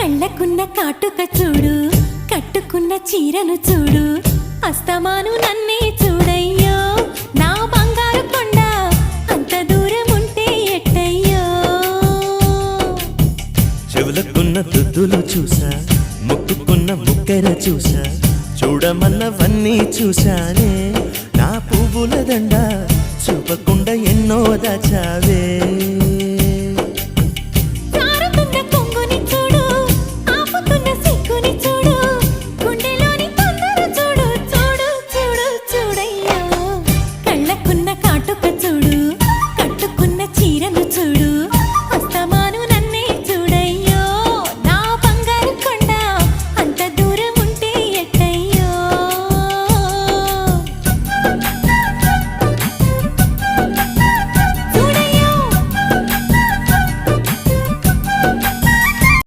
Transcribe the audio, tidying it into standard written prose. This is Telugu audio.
కళ్ళకున్న కాటుక చూడు, కట్టుకున్న చీరను చూడు, అస్తమాను నన్నే చూడయ్యో నా బంగారు కొండ, అంత దూరం ఉంటే ఎట్టయ్యో. చెవులకున్న దుద్దులు చూసా, ముక్కుకున్న ముక్కెర చూసా, చూడమన్నవన్నీ చూశానే, నా పువ్వుల దండ చూపకుండా ఎన్నో దాచావే.